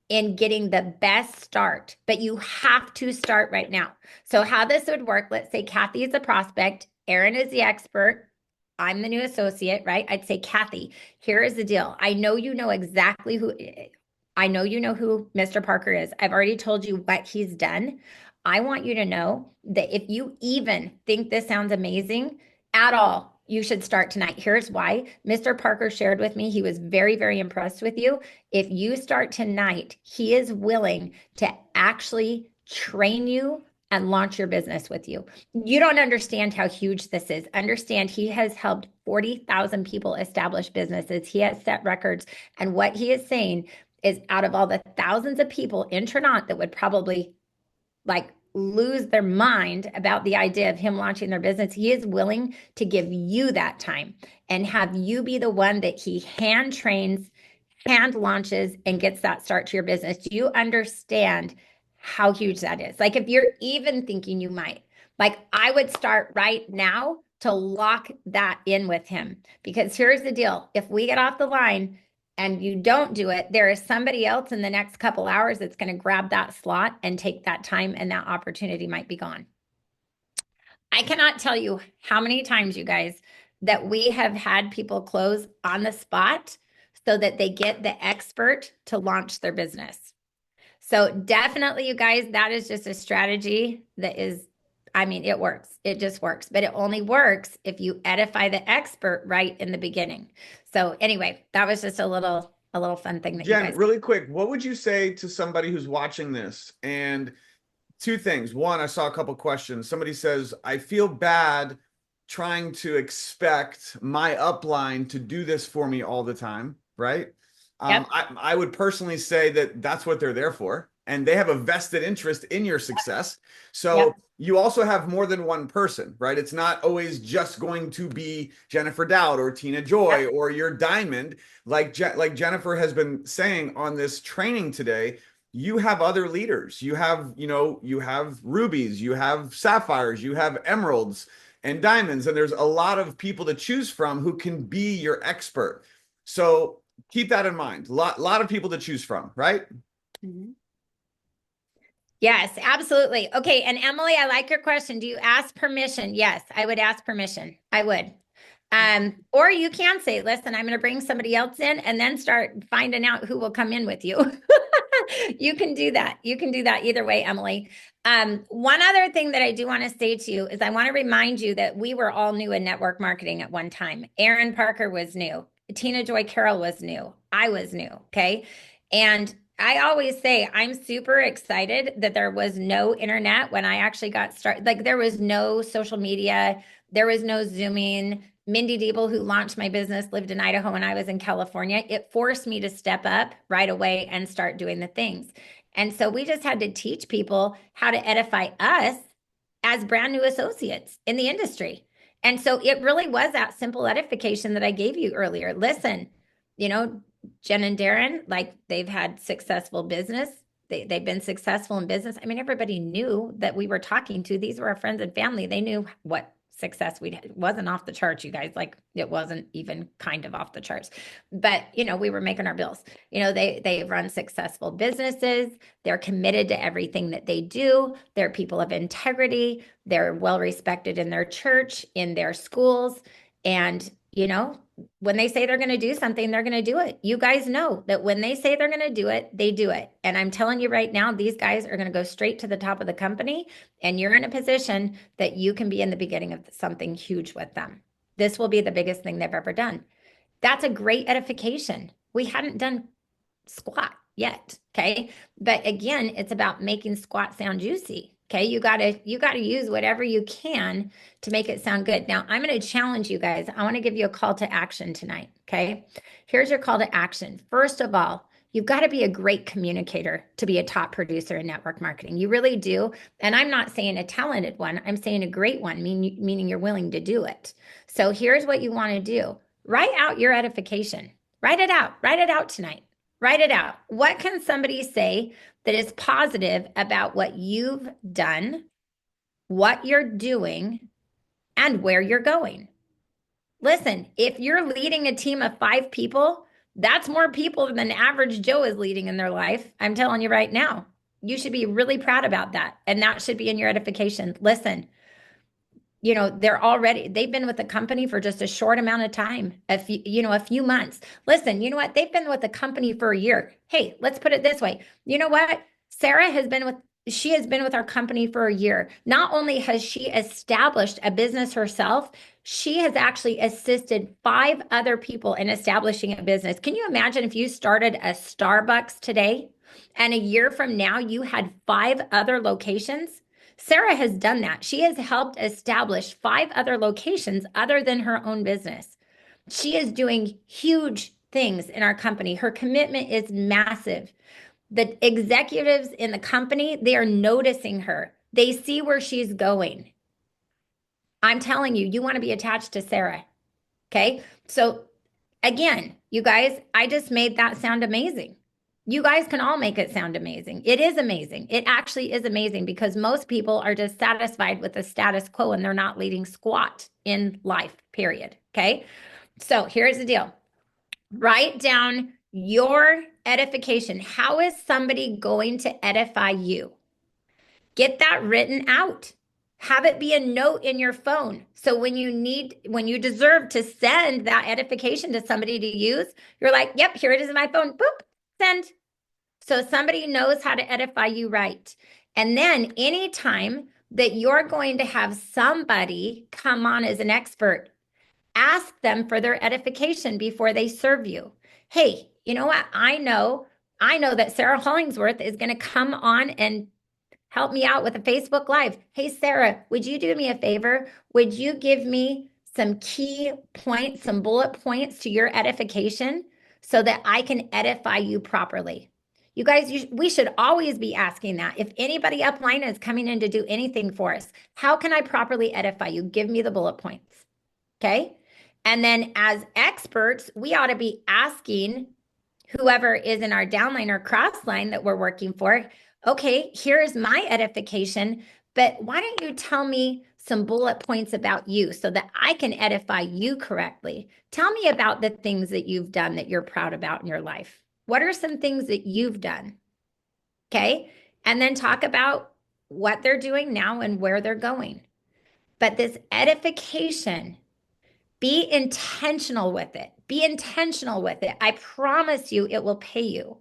in getting the best start, but you have to start right now. So how this would work, let's say Kathy is a prospect, Aaron is the expert, I'm the new associate, right? I'd say, Kathy, here is the deal. I know you know exactly who I know you know who Mr. Parker is. I've already told you what he's done. I want you to know that if you even think this sounds amazing at all, you should start tonight. Here's why. Mr. Parker shared with me he was very, very impressed with you. If you start tonight, he is willing to actually train you and launch your business with you. You don't understand how huge this is. Understand he has helped 40,000 people establish businesses. He has set records. And what he is saying is out of all the thousands of people in Trinant that would probably like lose their mind about the idea of him launching their business, he is willing to give you that time and have you be the one that he hand trains, hand launches, and gets that start to your business. Do you understand how huge that is? Like if you're even thinking you might, like I would start right now to lock that in with him, because here's the deal. If we get off the line and you don't do it, there is somebody else in the next couple hours that's going to grab that slot and take that time, and that opportunity might be gone. I cannot tell you how many times, you guys, that we have had people close on the spot so that they get the expert to launch their business. So definitely, you guys, that is just a strategy that is, I mean, it works. It just works, but it only works if you edify the expert right in the beginning. So anyway, that was just a little fun thing that Jen, you guys. really quick, what would you say to somebody who's watching this? And two things. One, I saw a couple questions. Somebody says, I feel bad trying to expect my upline to do this for me all the time, right? Yep. I would personally say that that's what they're there for, and they have a vested interest in your success. So Yep. you also have more than one person, right? It's not always just going to be Jennifer Dowd or Tina Joy or your diamond. Like Jennifer has been saying on this training today, you have other leaders. You have, you have rubies, you have sapphires, you have emeralds and diamonds, and there's a lot of people to choose from who can be your expert. So keep that in mind. A lot of people to choose from, right? Mm-hmm. Yes, absolutely. Okay. And Emily, I like your question. Do you ask permission? Yes, I would ask permission. I would. Or you can say, listen, I'm going to bring somebody else in and then start finding out who will come in with you. You can do that. You can do that either way, Emily. One other thing that I do want to say to you is I want to remind you that we were all new in network marketing at one time. Aaron Parker was new. Tina Joy Carroll was new. I was new. Okay. And I always say I'm super excited that there was no internet when I actually got started. Like there was no social media. There was no Zooming. Mindy Diebel, who launched my business, lived in Idaho when I was in California. It forced me to step up right away and start doing the things. And so we just had to teach people how to edify us as brand new associates in the industry. And so it really was that simple edification that I gave you earlier. Listen, Jen and Darren, like they've had successful business. They've been successful in business. I mean, everybody knew that we were talking to. These were our friends and family. They knew what success we'd had. It wasn't off the charts, you guys. Like it wasn't even kind of off the charts. But, we were making our bills. They run successful businesses. They're committed to everything that they do. They're people of integrity. They're well respected in their church, in their schools. And, when they say they're going to do something, they're going to do it. You guys know that when they say they're going to do it, they do it. And I'm telling you right now, these guys are going to go straight to the top of the company, and you're in a position that you can be in the beginning of something huge with them. This will be the biggest thing they've ever done. That's a great edification. We hadn't done squat yet. Okay. But again, it's about making squat sound juicy. Okay. You gotta use whatever you can to make it sound good. Now I'm going to challenge you guys. I want to give you a call to action tonight. Okay. Here's your call to action. First of all, you've got to be a great communicator to be a top producer in network marketing. You really do. And I'm not saying a talented one. I'm saying a great one, meaning you're willing to do it. So here's what you want to do. Write out your edification. Write it out. Write it out tonight. Write it out. What can somebody say that is positive about what you've done, what you're doing, and where you're going? Listen, if you're leading a team of 5 people, that's more people than average Joe is leading in their life. I'm telling you right now, you should be really proud about that. And that should be in your edification. Listen, they've been with the company for just a short amount of time, a few months. Listen, you know what? They've been with the company for a year. Hey, let's put it this way. You know what? She has been with our company for a year. Not only has she established a business herself, she has actually assisted 5 other people in establishing a business. Can you imagine if you started a Starbucks today and a year from now you had 5 other locations? Sarah has done that. She has helped establish 5 other locations other than her own business. She is doing huge things in our company. Her commitment is massive. The executives in the company, they are noticing her. They see where she's going. I'm telling you, you want to be attached to Sarah. Okay. So again, you guys, I just made that sound amazing. You guys can all make it sound amazing. It is amazing. It actually is amazing because most people are just satisfied with the status quo and they're not leading squat in life, period. Okay. So here's the deal. Write down your edification. How is somebody going to edify you? Get that written out. Have it be a note in your phone. So when you deserve to send that edification to somebody to use, you're like, yep, here it is in my phone. Boop, send. So somebody knows how to edify you right. And then anytime that you're going to have somebody come on as an expert, ask them for their edification before they serve you. Hey, you know what? I know that Sarah Hollingsworth is going to come on and help me out with a Facebook Live. Hey, Sarah, would you do me a favor? Would you give me some key points, some bullet points to your edification so that I can edify you properly? You guys, we should always be asking that. If anybody upline is coming in to do anything for us, how can I properly edify you? Give me the bullet points. Okay. And then as experts, we ought to be asking whoever is in our downline or crossline that we're working for, okay, here's my edification, but why don't you tell me some bullet points about you so that I can edify you correctly? Tell me about the things that you've done that you're proud about in your life. What are some things that you've done? Okay. And then talk about what they're doing now and where they're going. But this edification, be intentional with it. Be intentional with it. I promise you it will pay you.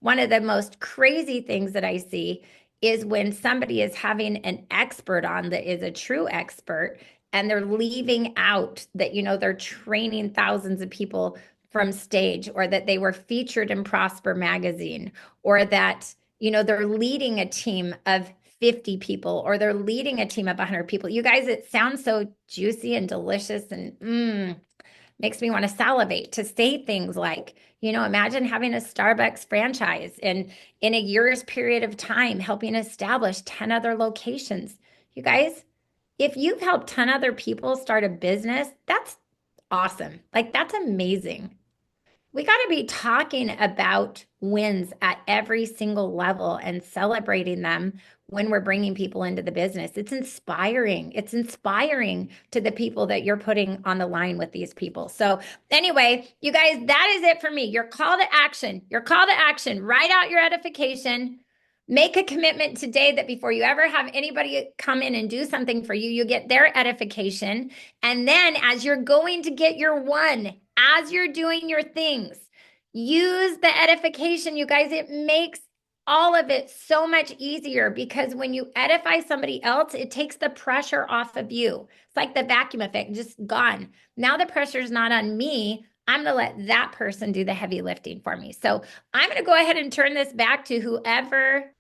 One of the most crazy things that I see is when somebody is having an expert on that is a true expert and they're leaving out that, they're training thousands of people from stage, or that they were featured in Prosper magazine, or that, they're leading a team of 50 people, or they're leading a team of 100 people. You guys, it sounds so juicy and delicious and makes me want to salivate to say things like, imagine having a Starbucks franchise and in a year's period of time, helping establish 10 other locations. You guys, if you've helped 10 other people start a business, that's awesome. Like, that's amazing. We got to be talking about wins at every single level and celebrating them when we're bringing people into the business. It's inspiring. It's inspiring to the people that you're putting on the line with these people. So anyway, you guys, that is it for me. Your call to action, write out your edification. Make a commitment today that before you ever have anybody come in and do something for you, you get their edification. And then as you're going to get your one, as you're doing your things, use the edification, you guys. It makes all of it so much easier because when you edify somebody else, it takes the pressure off of you. It's like the vacuum effect, just gone. Now the pressure's not on me. I'm going to let that person do the heavy lifting for me. So I'm going to go ahead and turn this back to whoever.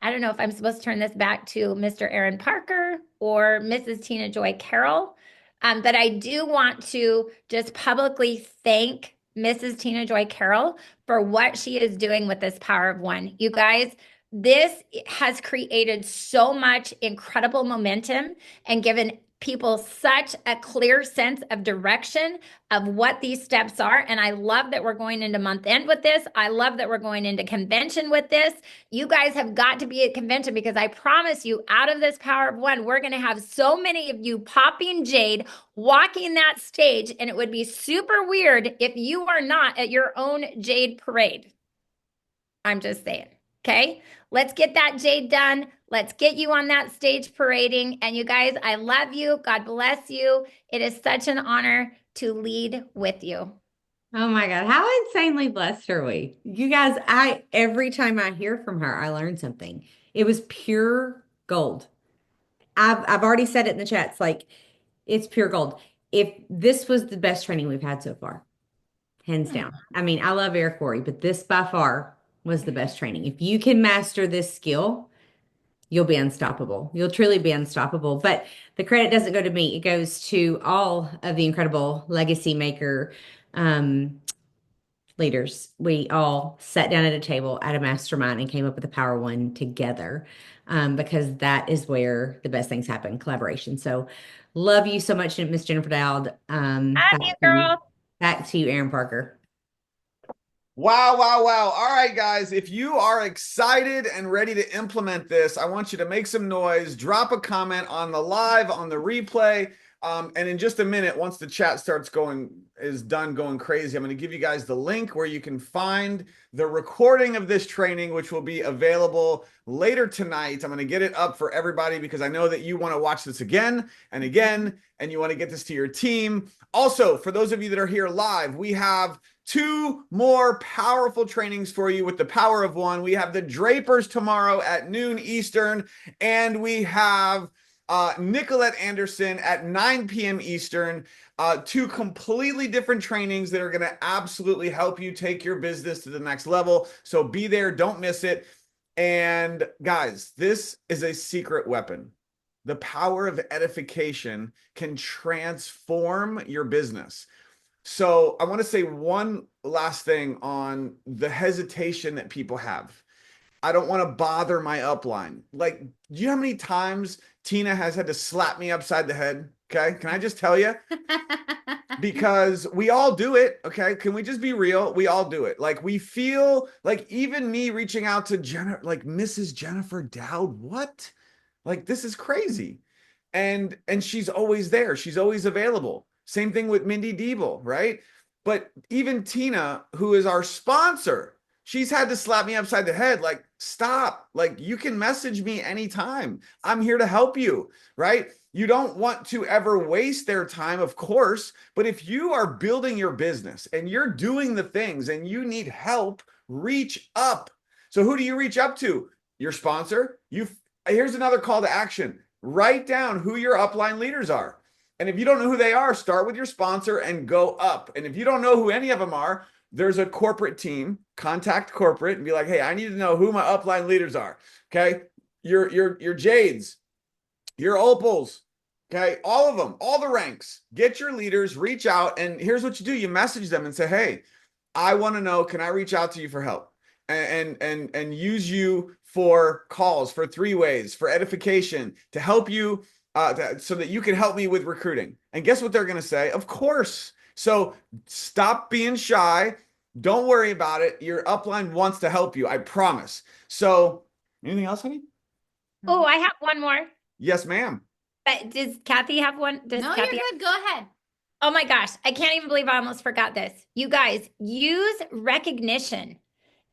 I don't know if I'm supposed to turn this back to Mr. Aaron Parker or Mrs. Tina Joy Carroll. But I do want to just publicly thank Mrs. Tina Joy Carroll for what she is doing with this Power of One. You guys, this has created so much incredible momentum and given people such a clear sense of direction of what these steps are. And I love that we're going into month end with this. I love that we're going into convention with this. You guys have got to be at convention because I promise you, out of this Power of One, we're going to have so many of you popping jade, walking that stage. And it would be super weird if you are not at your own jade parade. I'm just saying. Okay. Let's get that, Jade, done. Let's get you on that stage parading. And you guys, I love you. God bless you. It is such an honor to lead with you. Oh my God, how insanely blessed are we? You guys, every time I hear from her, I learn something. It was pure gold. I've already said it in the chats, like it's pure gold. If this was the best training we've had so far, hands down. I mean, I love Air Corey, but this by far was the best training. If you can master this skill, you'll be unstoppable. You'll truly be unstoppable. But the credit doesn't go to me. It goes to all of the incredible legacy maker leaders. We all sat down at a table at a mastermind and came up with the Power One together, because that is where the best things happen, collaboration. So love you so much, Miss Jennifer Dowd. Love you, girl. Back to you, Aaron Parker. Wow, wow, wow. All right, guys, if you are excited and ready to implement this, I want you to make some noise, drop a comment on the live, on the replay. And in just a minute, once the chat is done going crazy, I'm going to give you guys the link where you can find the recording of this training, which will be available later tonight. I'm going to get it up for everybody because I know that you want to watch this again and again, and you want to get this to your team. Also, for those of you that are here live, we have 2 more powerful trainings for you with the power of one. We have the Drapers tomorrow at noon Eastern, and we have Nicolette Anderson at 9 p.m. Eastern. 2 completely different trainings that are going to absolutely help you take your business to the next level. So be there. Don't miss it. And guys, this is a secret weapon. The power of edification can transform your business. So I want to say one last thing on the hesitation that people have. I don't want to bother my upline. Like, do you know how many times Tina has had to slap me upside the head? Okay. Can I just tell you? Because we all do it. Okay. Can we just be real? We all do it. Like, we feel like even me reaching out to Mrs. Jennifer Dowd, what? Like, this is crazy. And she's always there. She's always available. Same thing with Mindy Diebel, right? But even Tina, who is our sponsor, she's had to slap me upside the head. Like, stop. Like, you can message me anytime. I'm here to help you, right? You don't want to ever waste their time, of course. But if you are building your business and you're doing the things and you need help, reach up. So who do you reach up to? Your sponsor. Here's another call to action. Write down who your upline leaders are. And if you don't know who they are, start with your sponsor and go up. And if you don't know who any of them are, there's a corporate team. Contact corporate and be like, hey, I need to know who my upline leaders are. Okay. Your Jades, your Opals. Okay. All of them, all the ranks. Get your leaders, reach out. And here's what you do. You message them and say, hey, I want to know, can I reach out to you for help? And use you for calls, for 3-ways, for edification, to help you, so that you can help me with recruiting. And guess what they're going to say? Of course. So stop being shy. Don't worry about it. Your upline wants to help you. I promise. So anything else, honey? Oh, I have one more. Yes, ma'am. But does Kathy have one? No, you're good. Go ahead. Oh my gosh. I can't even believe I almost forgot this. You guys, use recognition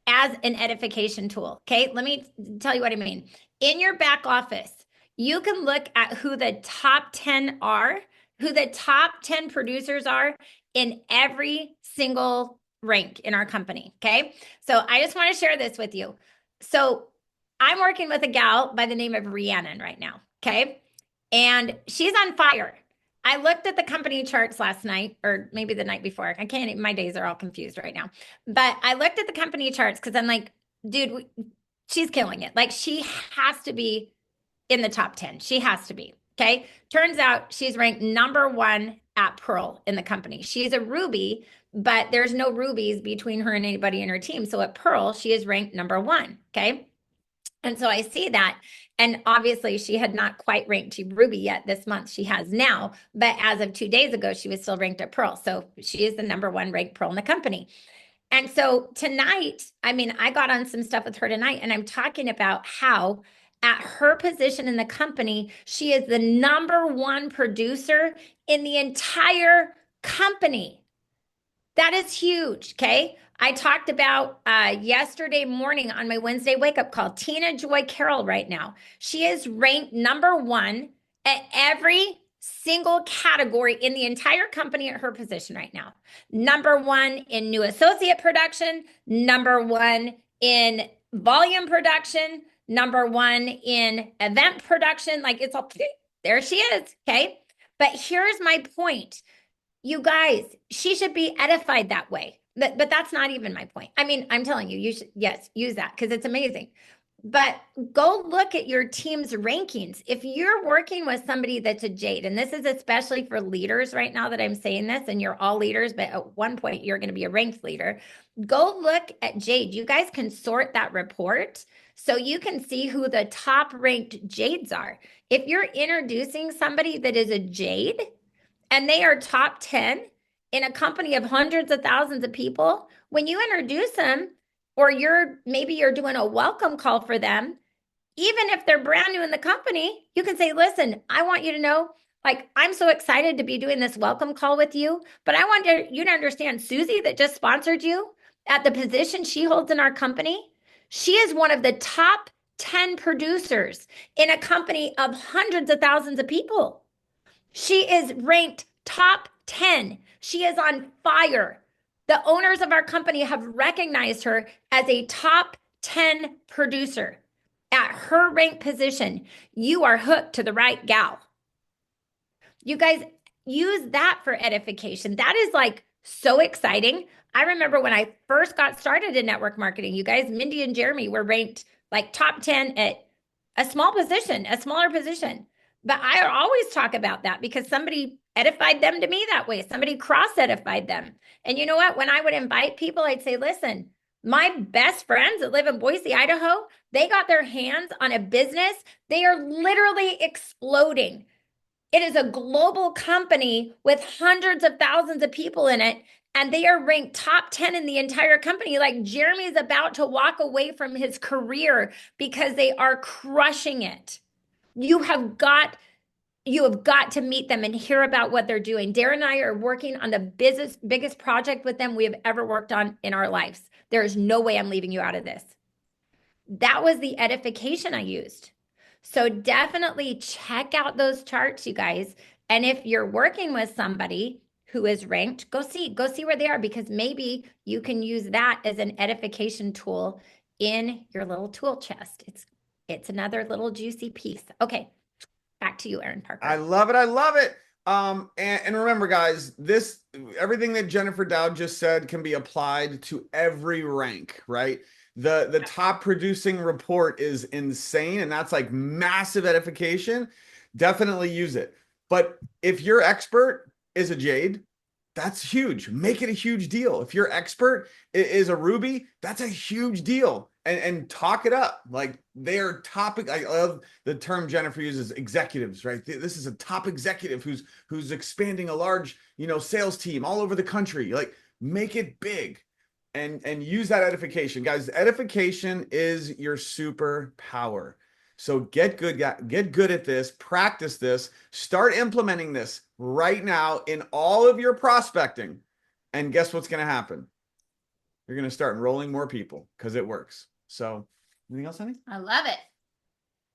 as an edification tool. Okay. Let me tell you what I mean. In your back office, you can look at who the top 10 are, who the top 10 producers are in every single rank in our company. Okay. So I just want to share this with you. So I'm working with a gal by the name of Rhiannon right now. Okay. And she's on fire. I looked at the company charts last night, or maybe the night before. I can't even, my days are all confused right now. But I looked at the company charts because I'm like, dude, she's killing it. Like, she has to be in the top 10. She has to be. Okay. Turns out she's ranked #1 at Pearl in the company. She's a Ruby, but there's no rubies between her and anybody in her team. So at Pearl, she is ranked #1. Okay. And so I see that. And obviously she had not quite ranked to Ruby yet this month. She has now, but as of 2 days ago, she was still ranked at Pearl. So she is the #1 ranked Pearl in the company. And so tonight, I mean, I got on some stuff with her tonight, and I'm talking about how at her position in the company, she is the #1 producer in the entire company. That is huge. Okay. I talked about yesterday morning on my Wednesday wake up call, Tina Joy Carroll right now. She is ranked #1 at every single category in the entire company at her position right now. #1 in new associate production, #1 in volume production, #1 in event production. Like it's all there she is. Okay. But here's my point. You guys, she should be edified that way. But that's not even my point. I mean, I'm telling you, you should, yes, use that because it's amazing. But go look at your team's rankings. If you're working with somebody that's a Jade, and this is especially for leaders right now that I'm saying this, and you're all leaders, but at one point you're going to be a ranked leader, go look at Jade. You guys can sort that report so you can see who the top ranked Jades are. If you're introducing somebody that is a Jade and they are top 10 in a company of hundreds of thousands of people, when you introduce them, or maybe you're doing a welcome call for them, even if they're brand new in the company, you can say, listen, I want you to know, like, I'm so excited to be doing this welcome call with you, but I want you to understand Susie that just sponsored you at the position she holds in our company. She is one of the top 10 producers in a company of hundreds of thousands of people. She is ranked top 10. She is on fire. The owners of our company have recognized her as a top 10 producer at her ranked position. You are hooked to the right gal. You guys use that for edification. That is like so exciting. I remember when I first got started in network marketing, you guys, Mindy and Jeremy were ranked like top 10 at a small position, a smaller position. But I always talk about that because somebody edified them to me that way. Somebody cross-edified them. And you know what? When I would invite people, I'd say, listen, my best friends that live in Boise, Idaho, they got their hands on a business. They are literally exploding. It is a global company with hundreds of thousands of people in it. And they are ranked top 10 in the entire company. Like Jeremy's about to walk away from his career because they are crushing it. You have got to meet them and hear about what they're doing. Darren and I are working on the biggest project with them we have ever worked on in our lives. There is no way I'm leaving you out of this. That was the edification I used. So definitely check out those charts, you guys. And if you're working with somebody who is ranked, go see where they are, because maybe you can use that as an edification tool in your little tool chest. It's another little juicy piece. Okay, back to you, Aaron Parker. I love it. I love it. And remember, guys, everything that Jennifer Dowd just said can be applied to every rank, right? The top producing report is insane, and that's like massive edification. Definitely use it. But if your expert is a Jade, that's huge. Make it a huge deal. If your expert is a Ruby, that's a huge deal. And talk it up. Like, they are topic. I love the term Jennifer uses, executives, right? This is a top executive who's expanding a large, sales team all over the country. Like, make it big and use that edification. Guys, edification is your superpower. So get good at this, practice this, start implementing this right now in all of your prospecting. And guess what's going to happen? You're going to start enrolling more people because it works. So, anything else, honey? I love it.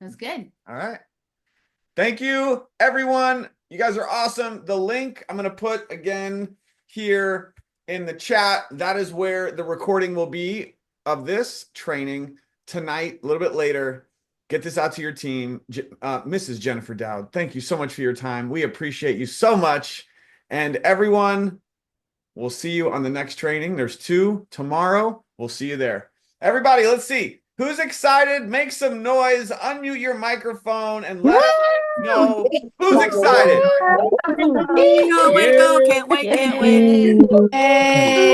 That's good. All right. Thank you, everyone. You guys are awesome. The link I'm going to put again here in the chat. That is where the recording will be of this training tonight, a little bit later. Get this out to your team. Mrs. Jennifer Dowd, thank you so much for your time. We appreciate you so much. And everyone, we'll see you on the next training. There's 2 tomorrow. We'll see you there. Everybody, let's see. Who's excited? Make some noise. Unmute your microphone and let us know who's excited. Way to go. Can't wait. Hey,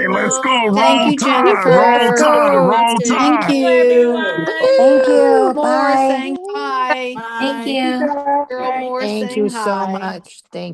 Let's go. Thank you, Jennifer. Roll Tide. Thank you. Thank you. More Bye. saying hi. Thank you. Girl, more Thank saying you so hi. much. Thank you.